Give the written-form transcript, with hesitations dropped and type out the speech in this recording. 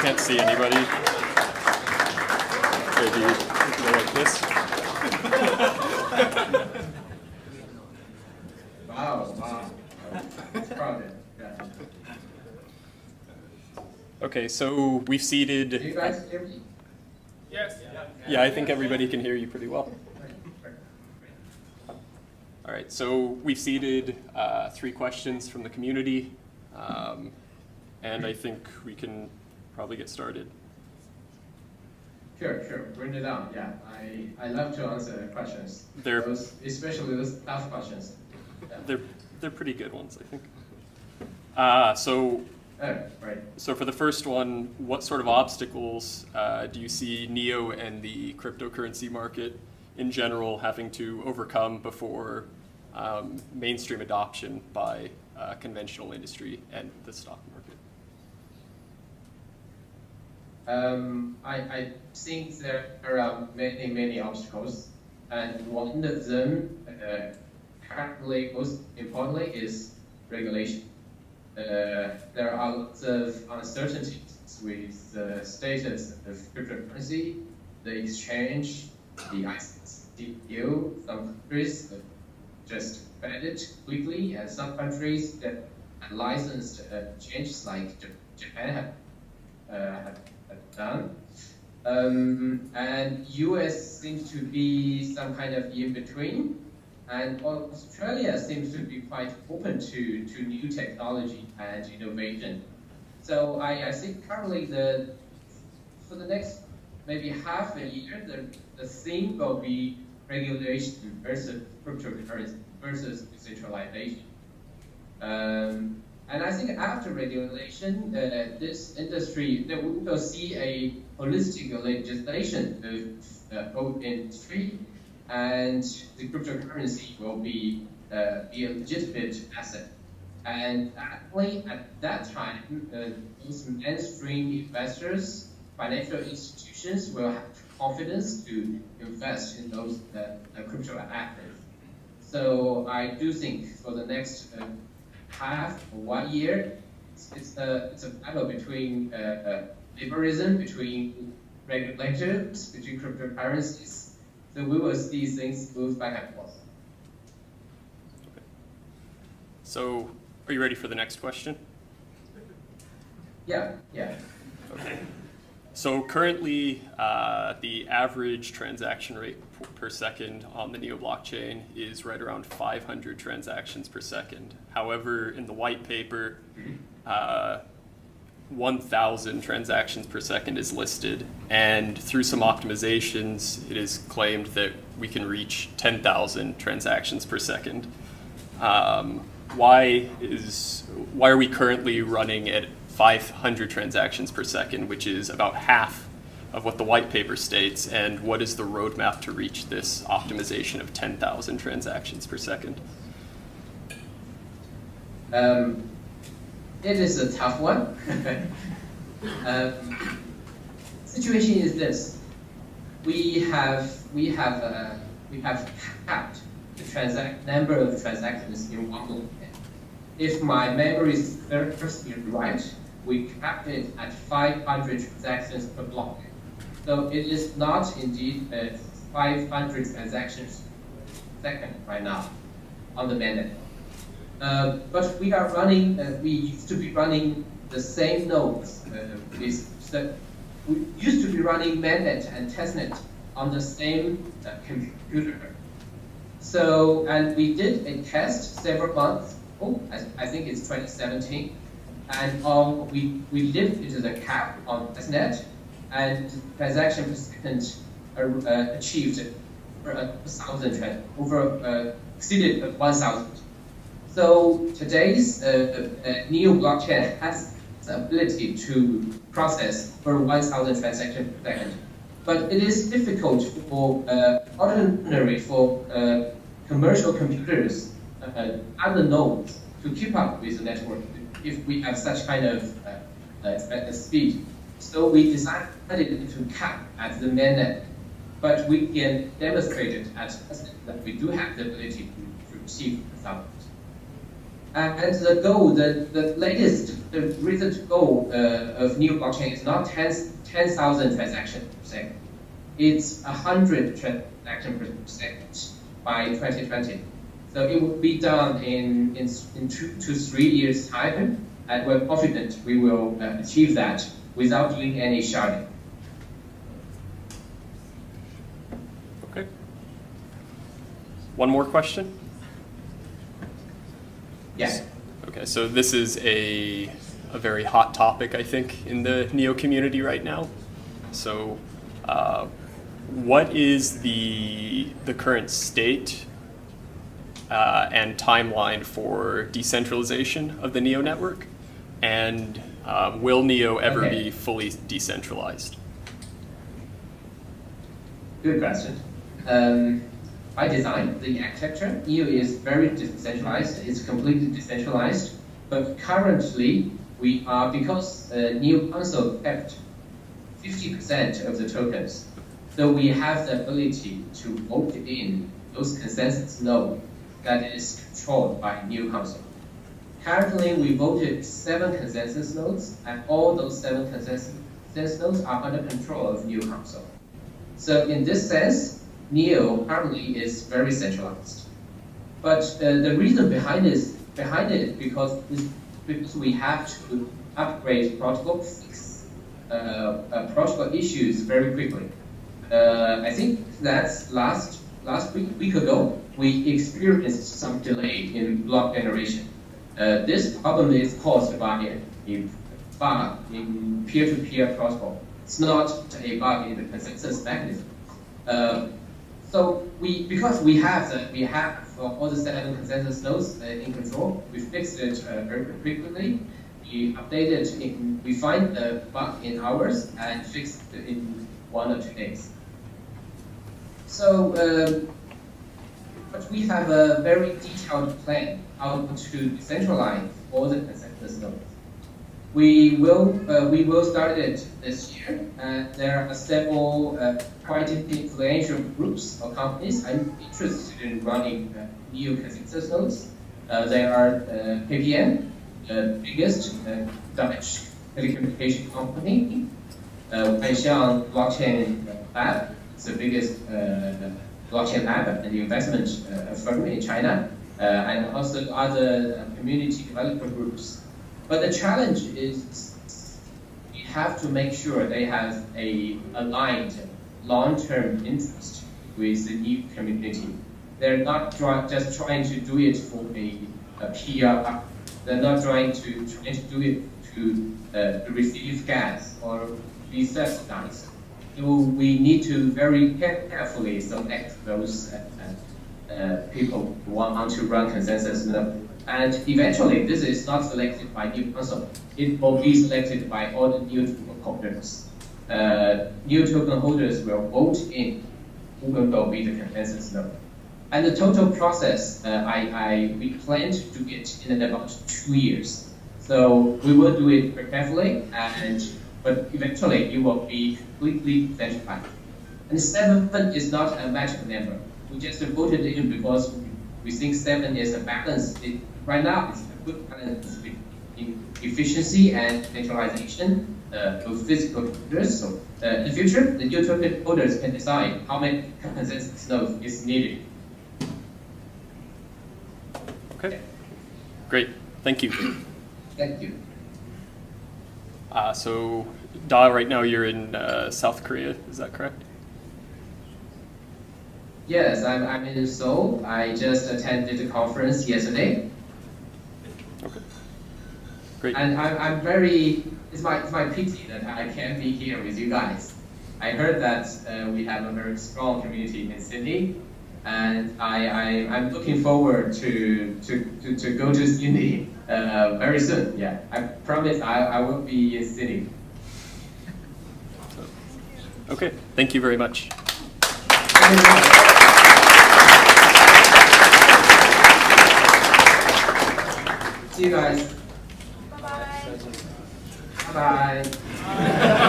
can't see anybody. Maybe go like this. Wow. It's crowded. Yeah. Okay, so we've seated. Do you guys hear me? Yes. Yeah, I think everybody can hear you pretty well. All right, so we've seeded 3 questions from the community, and I think we can probably get started. Sure. Bring it on. Yeah, I love to answer questions. Especially those tough questions. Yeah. They're pretty good ones, I think. Right. So for the first one, what sort of obstacles do you see NEO and the cryptocurrency market in general having to overcome before mainstream adoption by conventional industry and the stock market? I think there are many obstacles, and one of them, currently most importantly, is regulation. There are lots of uncertainties with the status of cryptocurrency, the exchange, the ICO. Some countries just banned it quickly, and some countries that licensed exchanges like Japan have done. And US seems to be some kind of in between. And Australia seems to be quite open to new technology and innovation. So I think currently for the next maybe half a year, the theme will be regulation versus cryptocurrency versus decentralization. And I think after regulation, this industry, we will see a holistic legislation of both industry, and the cryptocurrency will be a legitimate asset. And actually, at that time, those mainstream investors, financial institutions will have confidence to invest in those crypto assets. So I do think for the next half or 1 year, it's a battle between liberalism, between regulators, between cryptocurrencies. So we will see things move back and forth. Okay. So, are you ready for the next question? Yeah. Okay. So currently, the average transaction rate per second on the NEO blockchain is right around 500 transactions per second. However, in the white paper, 1,000 transactions per second is listed, and through some optimizations, it is claimed that we can reach 10,000 transactions per second. Why are we currently running at 500 transactions per second, which is about half of what the white paper states, and what is the roadmap to reach this optimization of 10,000 transactions per second? It is a tough one. Situation is this: we have capped the number of transactions in one block. If my memory is firstly right, we capped it at 500 transactions per block. So it is not indeed 500 transactions per second right now on the mainnet. But we are running. We used to be running the same nodes. We used to be running mainnet and testnet on the same computer. So, and we did a test several months. I think it's 2017, and we lifted the cap on testnet, and transaction per second achieved 1,000 exceeded 1,000. So today's NEO blockchain has the ability to process for 1,000 transactions per second, but it is difficult for commercial computers, other nodes, to keep up with the network if we have such kind of speed. So we decided to cap at the mainnet, but we can demonstrate it that we do have the ability to achieve 1,000. And the goal, the latest the recent goal of NEO blockchain is not 10,000 transactions per second. It's 100 transactions per second by 2020. So it will be done in 2 to 3 years' time, and we're confident we will achieve that without doing any sharding. Okay. One more question? Yes. Okay, so this is a very hot topic, I think, in the NEO community right now. So what is the current state and timeline for decentralization of the NEO network? And will NEO ever be fully decentralized? Good question. By design, the architecture, NEO is very decentralized. It's completely decentralized. But currently, we are, because NEO Council kept 50% of the tokens, so we have the ability to vote in those consensus nodes that is controlled by NEO Council. Currently, we voted 7 consensus nodes, and all those 7 consensus nodes are under control of NEO Council. So in this sense, NEO currently is very centralized. But the reason behind it because we have to upgrade protocol, fix protocol issues very quickly. I think that's last week ago, we experienced some delay in block generation. This problem is caused by a bug in peer-to-peer protocol. It's not a bug in the consensus mechanism. So because we have all the 7 consensus nodes in control, we fixed it very quickly. We updated it. We find the bug in hours and fixed it in 1 or 2 days. So, but we have a very detailed plan how to decentralize all the consensus nodes. We will start it this year. There are several quite influential groups or companies I'm interested in running NEO consensus nodes. They are KPN, the biggest Dutch telecommunication company. Wenxiang Blockchain Lab, it's the biggest blockchain lab and investment firm in China, and also other community developer groups. But the challenge is we have to make sure they have a aligned long-term interest with the NEO community. They're not just trying to do it for a PR. They're not trying to do it to receive gas or be subsidized. So we need to very carefully select those people who want to run consensus node. And eventually, this is not selected by NEO Council. It will be selected by all the NEO token holders. NEO token holders will vote in who will be the consensus node. And the total process, we plan to do it in about 2 years. So we will do it very carefully, but eventually it will be completely decentralized. And 7 is not a magic number. We just voted in because we think 7 is a balance. Right now, it's a good balance between efficiency and centralization of physical computers. So in the future, the NEO token holders can decide how many consensus nodes is needed. Okay, great, thank you. Thank you. So, Da, right now you're in South Korea, is that correct? Yes, I'm in Seoul. I just attended the conference yesterday. Okay, great. And I'm very, it's my pity that I can't be here with you guys. I heard that we have a very strong community in Sydney, and I'm looking forward to go to Sydney very soon. Yeah, I promise I will be in Sydney. Okay, thank you very much. Thank you very much. See you guys. Bye-bye. Bye.